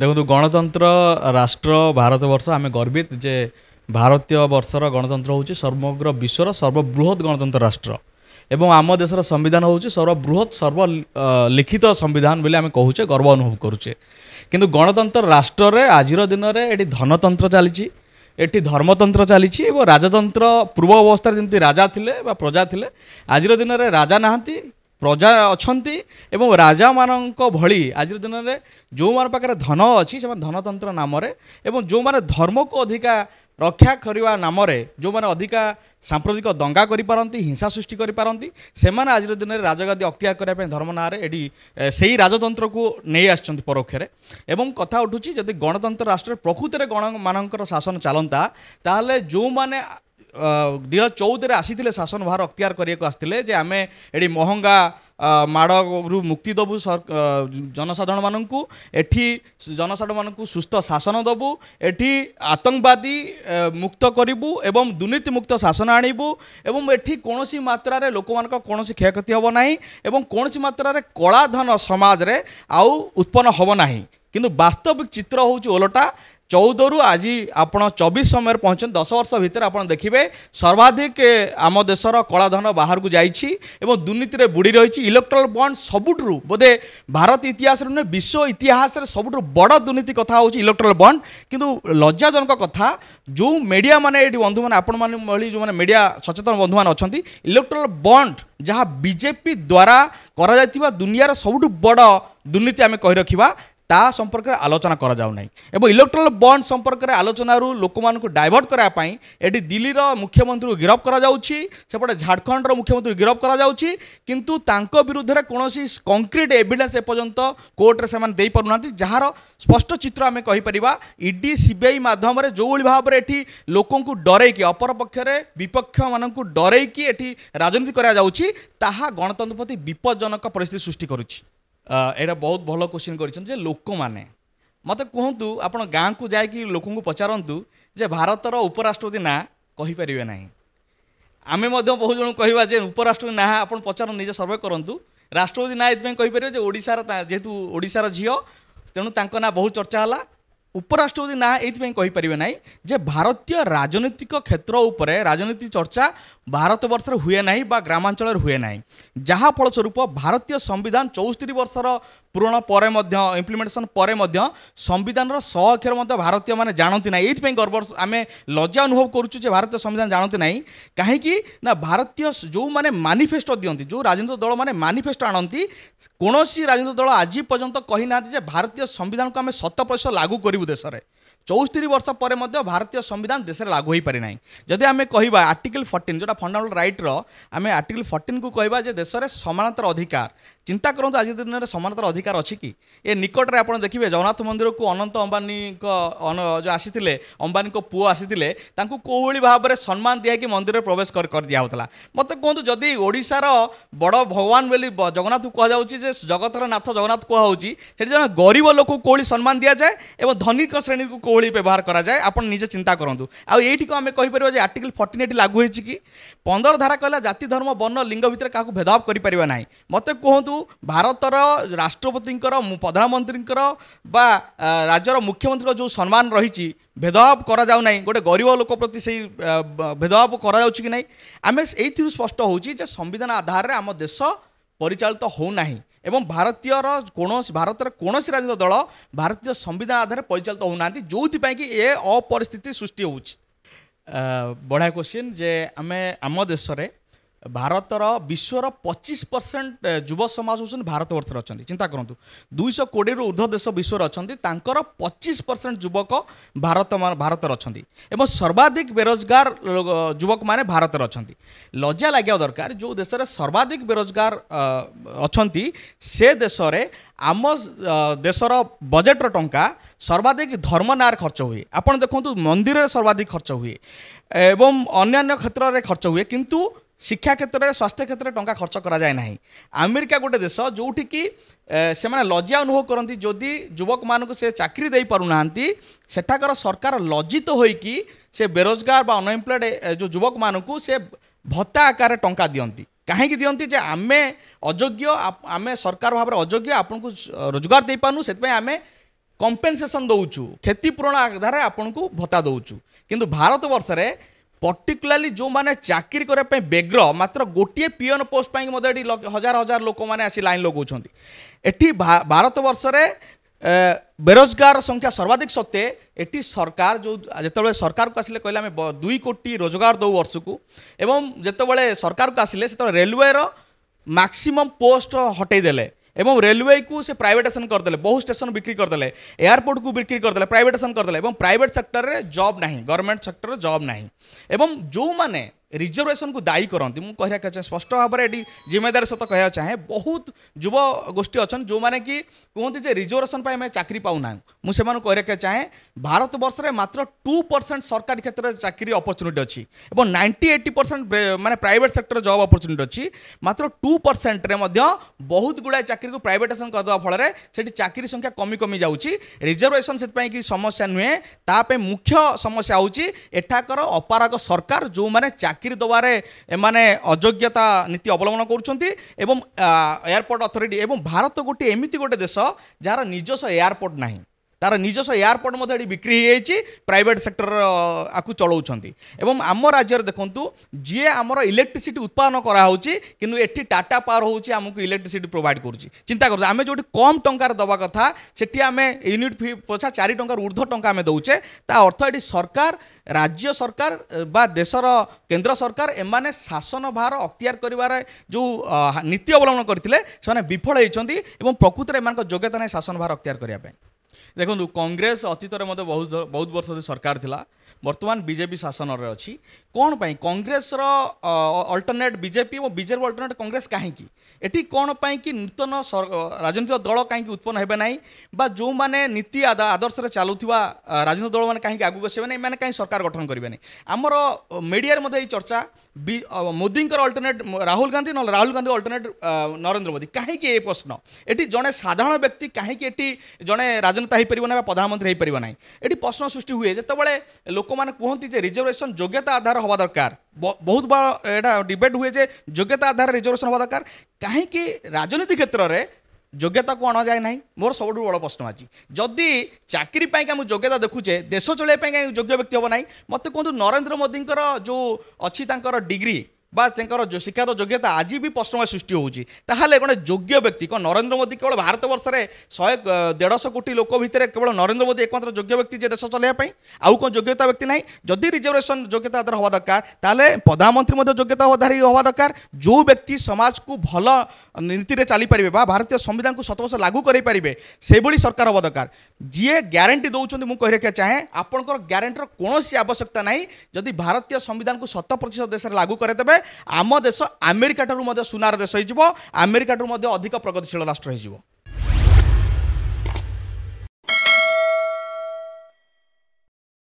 देखो गणतंत्र राष्ट्र भारतवर्ष आम गर्वित जे भारतीय वर्षर गणतंत्र हूँ समग्र विश्वर सर्वबृहत गणतंत्र राष्ट्र एवं आम देशर संविधान हूँ सर्वबृहत लिखित संविधान बोले आम कहूचे गर्व अनुभव करुचे किंतु गणतंत्र राष्ट्र रे आजिर दिन में ये धनतंत्र चली एटी धर्मतंत्र चली राजतंत्र पूर्व अवस्था जमी राजा थिले प्रजा थिले आजिर दिन में राजा नहांती प्रजा अछंती एवं राजा मानक भली आज दिन में जो मान पाखे धन अच्छी से धनतंत्र नाम एवं जो माने धर्म को अधिका रक्षा करने नाम जो माने अधिका सांप्रदायिक दंगा करिपारंती हिंसा सृष्टि करिपारंती से माने आज दिन में राजगादी अख्तियार करने धर्म ना एटी से ही राजतंत्र को नहीं आछंती परोक्षरे एवं कथा उठुची जदि गणतंत्र राष्ट्र प्रकृति में गण मानकर शासन चलता ताहले जो माने 2014 आसी शासन भार अख्तियार करने को आसते आम ये महंगा माड़ू मुक्ति दबु जनसाधारण मानक एठी जनसाधारण मानक सुस्थ शासन दबु एठी आतंकवादी मुक्त करूँ एवं दुर्नीति मुक्त शासन आणबू एवं एठी कौन मात्रा रे लोक मान कौन क्षयक्षति हम ना एवं कौन मात्रा रे कलाधन समाज रे आउ उत्पन्न हम ना किंतु वास्तविक चित्र हूँ ओलटा 14 रु आज आप 24 समय पहुँचे 10 वर्ष भितर आप देखिए सर्वाधिक आम देशर कलाधन बाहर को जाइए दुर्नीति में बुड़ी रही इलेक्ट्रल बॉन्ड सबुठू बोधे भारत इतिहास नुहे विश्व इतिहास सबुठ बड़ दुर्नीति कथा हूँ इलेक्ट्रल बॉन्ड किंतु लज्जाजनक कथा जो मीडिया माने ये बंधु मैंने आपण मैंने जो मीडिया सचेतन बंधु मैंने अच्छा इलेक्ट्रल बॉन्ड जहाँ बीजेपी द्वारा करा दुनियार सबुठ बड़ दुर्नीति आम कही रखा ता संपर्क में आलोचना करा जाउ नहीं एवं इलेक्ट्रल बॉन्ड संपर्क में आलोचना लोक मान डाइवर्ट करने ये दिल्ली मुख्यमंत्री को गिरफ्त करपटे झारखंड मुख्यमंत्री को गिरफ्त कर किंतु तांको विरुद्ध में कौन कंक्रीट एविडेंस एपर्यंत कोर्टे से दे पारना जार स्पष्ट चित्र आम कहीपर ईडी सीबीआई माध्यम जो भाव में ये लोक डरईकी अपर पक्ष विपक्ष मान डरईकी ये राजनीति करा गणतंत्र प्रति विपज्जनक परिस्थिति सृष्टि करुच्ची एटा बहुत भल क्वेश्चन कर लोक मैंने मत कहतु आप गाँव को जाकि लोक पचारतु जे भारतर उपराष्ट्रपति ना कहींपारे ना आम बहुत जन कह उपराष्ट्रपति ना आप पचार निजे सर्वे करूँ राष्ट्रपति ना ये कहींपारे ओडार जेहेतु ओडार झील तेणु ना बहुत चर्चा है उपराष्ट्रपति ना ये कहींपारे ना जे भारतीय राजनीतिक क्षेत्र उपरे राजनीति चर्चा भारत वर्ष हुए ना बा ग्रामांचल हुए ना जहाँ फलस्वरूप भारतीय संविधान 64 वर्षर पूरण पर इम्प्लीमेंटेशन पर संविधान अक्षर भारतीय माने जानती ना ये गर्व आम लज्जा अनुभव करुचे भारतीय संविधान जानती ना कहीं ना भारतीय जो मैंने मानिफेस्टो दिखती जो राजनीतिक दल मैंने मानिफेस्टो आणती कौन राजनीतिक दल आज पर्यंत कही ना भारतीय संविधान को आम 100% लागू करूँ देश में 64 वर्ष पर भारतीय संविधान देश में लागू हो पारे ना जदि आम कह आर्टिकल 14 जोटा फंडामेंटल राइट आम आर्टिकल 14 को कहवा देश में समानतर अधिकार चिंता करूँ आज दिन में समानतर अधिकार अच्छी कि ये निकट में आप देखिए जगन्नाथ मंदिर को अनंत अंबानी जो आसी अंबानी को पुओ आसी कौली भाव में सम्मान दिखाई मंदिर में प्रवेश कर दिया मत कहूँ जदि ओडार बड़ भगवान बोली जगन्नाथ कहुचे जगतर नाथ जगन्नाथ कहुची जन गरीब लोक कौली सम्मान दि जाए और धनिक श्रेणी को कौली व्यवहार करा जाए आप निजे चिंता करूँ आईटी आम कहीपर आर्टिकल 14 ये लागू हो कि 15 धारा कहला जाति धर्म वर्ण लिंग भितर क्या भेदभाव करें ना मत कहतु भारतर राष्ट्रपति प्रधानमंत्री बा राज्यर मुख्यमंत्री जो सम्मान रही भेदभाव करा जाउ नहीं गोटे गरीब लोक प्रति से भेदभाव करा जाउछि कि नहीं आम ये स्पष्ट होउछि जे संविधान आधार आम देश परिचालित हो नहीं एवं भारतीय भारतर कौन राजनीतिक दल भारतीय संविधान आधार परिचालित होना जो कि ये अपरिस्थिति सृष्टि हो बढ़िया क्वेश्चन जे आम देश में भारतर विश्वर 25% युव समाज होती भारत वर्ष अच्छा चिंता करूँ 220 रु ऊर्ध्व देश विश्व अच्छा 25% युवक भारत अच्छा सर्वाधिक बेरोजगार युवक माने भारत अच्छा लज्जा लगे दरकार जो देश में सर्वाधिक बेरोजगार अच्छा से देश में आम देशर बजेट्र टंका सर्वाधिक धर्म नार खर्च हुए आपड़ देखो मंदिर में सर्वाधिक खर्च हुए एवं अन्य क्षेत्र में खर्च हुए किंतु शिक्षा क्षेत्र में स्वास्थ्य क्षेत्र में टंका खर्च करा जाए नहीं अमेरिका गोटे देश जोठी कि से माने लज्जा अनुभव करती जदि युवक मानक से चाकरी दे पारुना सेठाकर सरकार लज्जित होइकी से बेरोजगार बा अनएम्प्लॉयड जो युवक मानक से भत्ता आकार टंका दियंती कहीं दियंती जे आमे अयोग्य आमे सरकार भाव में अयोग्य आपन को रोजगार दे पानु से आमे कंपेनसेसन दौचु क्षतिपूरण आधार आपन को भत्ता दौचु किंतु भारत वर्ष रे पर्टिकुलाली जो माने चाकरी करने बेग्र मात्र गोटे पियन पोस्ट पाई हजार हजार लोक मैंने आसी लाइन लगाउछंती एठी भारत वर्ष रे बेरोजगार संख्या सर्वाधिक सत्वे एटी सरकार जो जिते सरकार को आसिले कहले आम 2 कोटी रोजगार दौ वर्ष को एवं जिते सरकार को आसिले से रेलवे मैक्सिमम पोस्ट हटई देले एवं रेलवे को से प्राइवेटाइजेशन करदे बहु स्टेशन बिक्री करदे एयरपोर्ट को बिक्री करदे प्राइवेटाइजेशन करदे एवं प्राइवेट सेक्टर रे जॉब नहीं गवर्नमेंट सेक्टर रे जॉब नहीं एवं जो माने रिजर्वेशन को दायी करती मुझे कहना चाहे स्पष्ट भाव में जिम्मेदार सहित कहना चाहे बहुत युव गोष्ठी अच्छा जो मैंने कि कहते रिजर्वेशन पर आम चाकरी पाऊना मुझे कहना चाहे भारत वर्ष में मात्र 2% सरकारी क्षेत्र में चाकरी अपॉर्चुनिटी अच्छी और 90-80% माने प्राइवेट सेक्टर जॉब अपॉर्चुनिटी अच्छी मात्र 2% रे बहुत गुड़ाए चाकरी को प्राइवेटाइजेशन करदे फल से चाकरी संख्या कमी कमी जाऊँगी रिजर्वेशन से समस्या नुहे ताप मुख्य समस्या हूँ एठाकर अपारग सरकार जो मैंने चाकरी दबारे एमाने अयोग्यता नीति अवलंबन करुछंती एवं एयरपोर्ट अथॉरिटी एवं भारत गोटे एमिति गोटे देश जार निजस्व एयरपोर्ट नहीं तार निजस्व एयरपोर्ट मध्य बिक्री हो प्राइवेट सेक्टर आपको चलाउछंती एवं आम राज्य देखंतु जी आमर इलेक्ट्रिसिटी उत्पादन कराऊँगी किंतु एठी टाटा पावर होउची आमको इलेक्ट्रिसिटी प्रोवाइड करुच्ची चिंता कर आम जो कम टंकार दवा कथा सेठी आम यूनिट फी पछा 4 टंकार ऊर्ध्व टंका आम दौचे ता अर्थ ये सरकार राज्य सरकार बा देशर केंद्र सरकार एमाने शासन भार अख्तियार करिवार जो नीति अवलंबन करथिले से विफल होइछंती एवं प्रकृत में योग्यता नहीं शासन भार अख्तियार करिया देखो कांग्रेस अतीत में बहुत बहुत वर्ष सरकार थिला वर्तमान बीजेपी शासन रे अच्छी कौन पाई कांग्रेस अल्टरनेट बीजेपी और बीजेपी अल्टरनेट कांग्रेस कहीं एटी कौन पाई कि नूतन राजनीतिक दल कहीं उत्पन्न हेबे नहीं बा जो माने नीति आदर्श रे चलुवा राजनीतिक दल मैंने कहीं आगू बसबे नहीं मैंने कहीं सरकार गठन करेंगे नहीं आमर मीडिया मध्य चर्चा मोदी अल्टरनेट राहुल गांधी ना राहुल गांधी अल्टरनेट नरेंद्र मोदी कहीं ये प्रश्न ये जड़े साधारण व्यक्ति कहीं ये जड़े राजनेता हो पार प्रधानमंत्री हो पार ना ये प्रश्न सृष्टि हुए जितेबाला लोक मैंने कहते रिजर्वेशन योग्यता आधार हवा दरकार बहुत बड़ा यहाँ डिबेट हुए जे योग्यता आधार रिजर्वेशन हवा दरकार कहीं राजनीति क्षेत्र में योग्यता को अणा जाए ना मोर सब बड़ प्रश्न आज जदि चाकरी आम योग्यता देखुचे देश चलने योग्य व्यक्ति हम ना मत कहतु नरेंद्र मोदी जो अच्छी डिग्री बा जो शिक्षागत योग्यता आज भी प्रश्न सृष्टि होगी गोटे योग्य व्यक्ति कौन नरेंद्र मोदी केवल भारत वर्ष में 100-150 कोटी लोक भितर केवल नरेंद्र मोदी एकमात्र योग्य व्यक्ति जे देश चलैया आउ कौन योग्यता व्यक्ति ना जदि रिजर्वेशन योग्यता आधार हवा दरकार ताले प्रधानमंत्री योग्यता आधार हवा दरकार जो व्यक्ति समाज को भल नीति चली पारे भारतीय संविधान को 100 वर्ष लागू करें से भली सरकार हवा दरकार जी गारंटी दौरान मुझे कह रखा चाहे आपंकर गारंटीर कौन आवश्यकता ना जदि भारतीय संविधान को 100% देश में लागू करदेवे आम देश अमेरिका सुनार देश हो अमेरिका अधिक प्रगतिशील राष्ट्र हो।